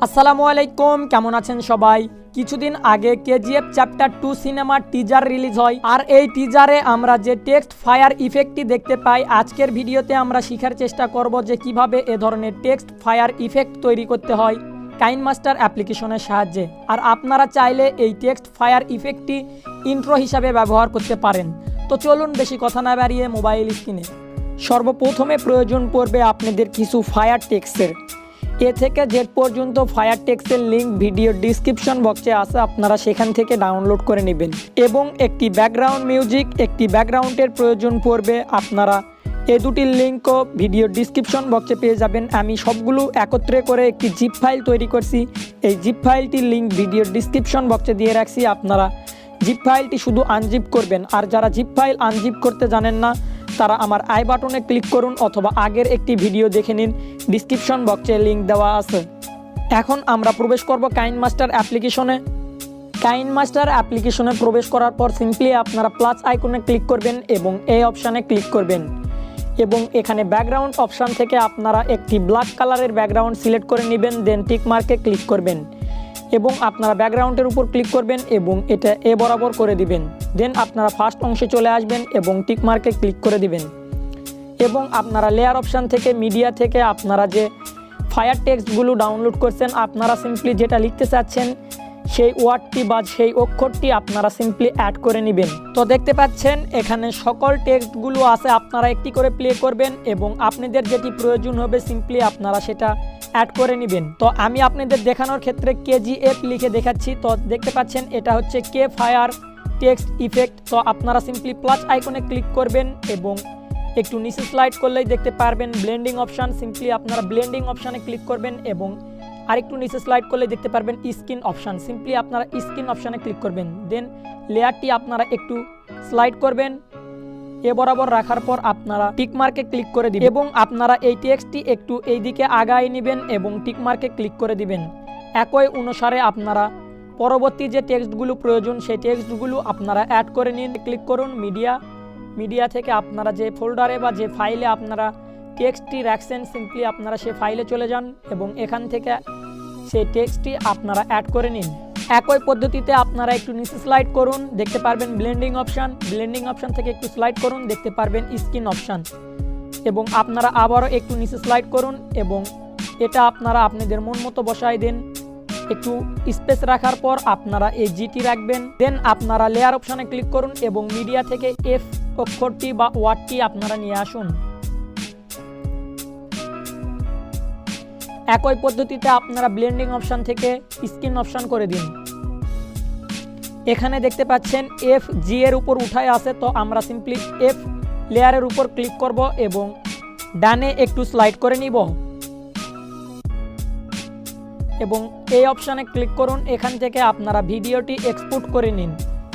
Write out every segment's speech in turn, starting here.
আসসালামু আলাইকুম, কেমন আছেন সবাই। কিছুদিন আগে কেজিএফ চ্যাপ্টার 2 সিনেমার টিজার রিলিজ হয়। আর এই টিজারে আমরা যে টেক্সট ফায়ার ইফেক্টটি দেখতে পাই, আজকের ভিডিওতে আমরা শেখার চেষ্টা করব যে কিভাবে এ ধরনের টেক্সট ফায়ার ইফেক্ট তৈরি করতে হয় কাইনমাস্টার অ্যাপ্লিকেশনের সাহায্যে। আর আপনারা চাইলে এই টেক্সট ফায়ার ইফেক্টটি ইন্ট্রো হিসাবে ব্যবহার করতে পারেন। তো চলুন বেশি কথা না বাড়িয়ে মোবাইল স্ক্রিনে সর্বপ্রথমে প্রয়োজন পড়বে আপনাদের কিছু ফায়ার টেক্সটের। এ থেকে জেড পর্যন্ত ফায়ার টেক্সটের লিঙ্ক ভিডিও ডিসক্রিপশন বক্সে আছে, আপনারা সেখান থেকে ডাউনলোড করে নেবেন। এবং একটি ব্যাকগ্রাউন্ড মিউজিক, একটি ব্যাকগ্রাউন্ডের প্রয়োজন পড়বে। আপনারা এই দুটির লিঙ্কও ভিডিও ডিসক্রিপশন বক্সে পেয়ে যাবেন। আমি সবগুলো একত্রে করে একটি জিপ ফাইল তৈরি করছি। এই জিপ ফাইলটির লিঙ্ক ভিডিও ডিসক্রিপশন বক্সে দিয়ে রাখছি, আপনারা জিপ ফাইলটি শুধু আনজিপ করবেন। আর যারা জিপ ফাইল আনজিপ করতে জানেন না, তারা আমার আই বাটনে ক্লিক করুন অথবা আগের একটি ভিডিও দেখে নিন, ডিসক্রিপশন বক্সে লিঙ্ক দেওয়া আছে। এখন আমরা প্রবেশ করব কাইনমাস্টার অ্যাপ্লিকেশনে। কাইনমাস্টার অ্যাপ্লিকেশনে প্রবেশ করার পর সিম্পলি আপনারা প্লাস আইকনে ক্লিক করবেন এবং এই অপশানে ক্লিক করবেন। এবং এখানে ব্যাকগ্রাউন্ড অপশান থেকে আপনারা একটি ব্ল্যাক কালারের ব্যাকগ্রাউন্ড সিলেক্ট করে নেবেন, দেন টিক মার্কে ক্লিক করবেন এবং আপনারা ব্যাকগ্রাউন্ডের উপর ক্লিক করবেন এবং এটা এ বরাবর করে দিবেন। দেন আপনারা ফার্স্ট অংশে চলে আসবেন এবং টিক মার্কে ক্লিক করে দিবেন। এবং আপনারা লেয়ার অপশান থেকে মিডিয়া থেকে আপনারা যে ফায়ার টেক্সটগুলো ডাউনলোড করছেন, আপনারা সিম্পলি যেটা লিখতে চাচ্ছেন সেই ওয়ার্ডটি বা সেই অক্ষরটি আপনারা সিম্পলি অ্যাড করে নেবেন। তো দেখতে পাচ্ছেন এখানে সকল টেক্সটগুলো আছে, আপনারা একটি করে প্লে করবেন এবং আপনাদের যেটি প্রয়োজন হবে সিম্পলি আপনারা সেটা অ্যাড করে নেবেন। তো আমি আপনাদের দেখানোর ক্ষেত্রে KGF লিখে দেখাচ্ছি। তো দেখতে পাচ্ছেন এটা হচ্ছে কে ফায়ার টেক্সট ইফেক্ট। তো আপনারা সিম্পলি প্লাস আইকনে ক্লিক করবেন এবং একটু নিচে স্লাইড করলেই দেখতে পারবেন ব্লেন্ডিং অপশান। সিম্পলি আপনারা ব্লেন্ডিং অপশানে ক্লিক করবেন এবং আরেকটু নিচে স্লাইড করলে দেখতে পারবেন স্ক্রিন অপশান। সিম্পলি আপনারা স্ক্রিন অপশানে ক্লিক করবেন। দেন লেয়ারটি আপনারা একটু স্লাইড করবেন, এ বরাবর রাখার পর আপনারা টিক মার্কে ক্লিক করে দিবেন এবং আপনারা এই টেক্সটটি একটু এই দিকে আগায় নেবেন এবং টিক মার্কে ক্লিক করে দিবেন। একই অনুসারে আপনারা পরবর্তী যে টেক্সটগুলো প্রয়োজন সেই টেক্সটগুলো আপনারা অ্যাড করে নিন। ক্লিক করুন মিডিয়া থেকে আপনারা যে ফোল্ডারে বা যে ফাইলে আপনারা টেক্সটটি রাখছেন সিম্পলি আপনারা সেই ফাইলে চলে যান এবং এখান থেকে সেই টেক্সটটি আপনারা অ্যাড করে নিন। একই পদ্ধতিতে আপনারা একটু নিচে স্লাইড করুন, দেখতে পারবেন ব্লেন্ডিং অপশান থেকে একটু স্লাইড করুন, দেখতে পারবেন স্ক্রিন অপশান এবং আপনারা আবারও একটু নিচে স্লাইড করুন এবং এটা আপনারা আপনাদের মন মতো বসায় দেন। একটু স্পেস রাখার পর আপনারা এই জিটি রাখবেন। দেন আপনারা লেয়ার অপশানে ক্লিক করুন এবং মিডিয়া থেকে এফ অক্ষরটি বা ওয়ার্ডটি আপনারা নিয়ে আসুন। একই পদ্ধতিতে আপনারা ব্লেন্ডিং অপশান থেকে স্ক্রিন অপশান করে দিন। এখানে দেখতে পাচ্ছেন FG এর উপর উঠায় আছে, তো আমরা সিম্পলি F লেয়ারের উপর ক্লিক করব এবং ডানে একটু স্লাইড করে নিব এবং এই অপশানে ক্লিক করুন। এখান থেকে আপনারা ভিডিওটি এক্সপোর্ট করে নিন।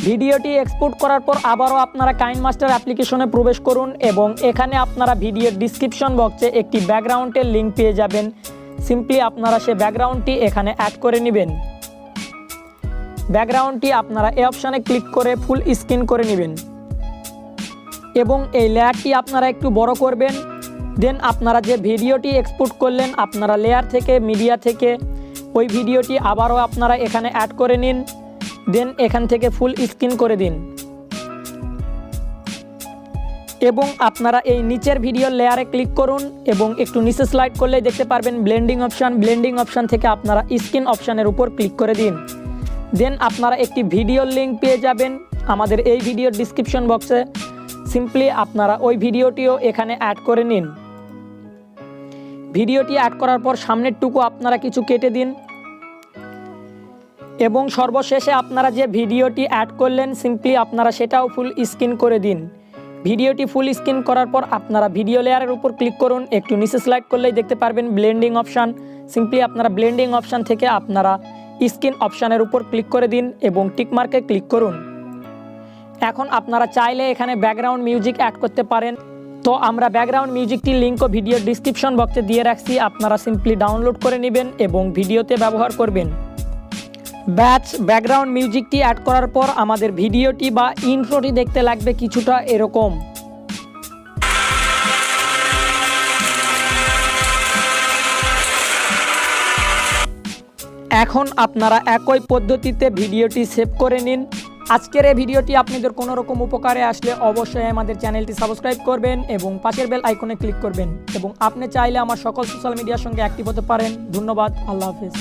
ভিডিওটি এক্সপোর্ট করার পর আবারও আপনারা কাইনমাস্টার অ্যাপ্লিকেশনে প্রবেশ করুন এবং এখানে আপনারা ভিডিওর ডিসক্রিপশন বক্সে একটি ব্যাকগ্রাউন্ডের লিঙ্ক পেয়ে যাবেন। সিম্পলি আপনারা সেই ব্যাকগ্রাউন্ডটি এখানে অ্যাড করে নেবেন। ব্যাকগ্রাউন্ডটি আপনারা এই অপশানে ক্লিক করে ফুল স্ক্রিন করে নেবেন এবং এই লেয়ারটি আপনারা একটু বড় করবেন। দেন আপনারা যে ভিডিওটি এক্সপোর্ট করলেন আপনারা লেয়ার থেকে মিডিয়া থেকে ওই ভিডিওটি আবারও আপনারা এখানে অ্যাড করে নিন। দেন এখান থেকে ফুল স্ক্রিন করে দিন এবং আপনারা এই নিচের ভিডিওর লেয়ারে ক্লিক করুন এবং একটু নিচে স্লাইড করলে দেখতে পারবেন ব্লেন্ডিং অপশান থেকে আপনারা স্ক্রিন অপশানের উপর ক্লিক করে দিন। দেন আপনারা একটি ভিডিওর লিঙ্ক পেয়ে যাবেন আমাদের এই ভিডিওর ডিসক্রিপশন বক্সে। সিম্পলি আপনারা ওই ভিডিওটিও এখানে অ্যাড করে নিন। ভিডিওটি অ্যাড করার পর সামনের টুকু আপনারা কিছু কেটে দিন এবং সর্বশেষে আপনারা যে ভিডিওটি অ্যাড করলেন সিম্পলি আপনারা সেটাও ফুল স্ক্রিন করে দিন। ভিডিওটি ফুল স্ক্রিন করার পর আপনারা ভিডিও লেয়ারের উপর ক্লিক করুন, একটু নিচে স্লাইড করলেই দেখতে পারবেন ব্লেন্ডিং অপশান। সিম্পলি আপনারা ব্লেন্ডিং অপশান থেকে আপনারা স্ক্রিন অপশানের উপর ক্লিক করে দিন এবং টিক মার্কে ক্লিক করুন। এখন আপনারা চাইলে এখানে ব্যাকগ্রাউন্ড মিউজিক অ্যাড করতে পারেন। তো আমরা ব্যাকগ্রাউন্ড মিউজিকটির লিঙ্কও ভিডিওর ডিসক্রিপশন বক্সে দিয়ে রাখছি, আপনারা সিম্পলি ডাউনলোড করে নেবেন এবং ভিডিওতে ব্যবহার করবেন। ব্যাকগ্রাউন্ড মিউজিকটি অ্যাড করার পর আমাদের ভিডিওটি বা ইন্ট্রোটি দেখতে লাগবে কিছুটা এরকম। এখন আপনারা একই পদ্ধতিতে ভিডিওটি সেভ করে নিন। আজকের এই ভিডিওটি আপনাদের কোনো রকম উপকারে আসলে অবশ্যই আমাদের চ্যানেলটি সাবস্ক্রাইব করবেন এবং পাশের বেল আইকনে ক্লিক করবেন এবং আপনি চাইলে আমার সকল সোশ্যাল মিডিয়ার সঙ্গে অ্যাক্টিভ হতে পারেন। ধন্যবাদ, আল্লাহ হাফেজ।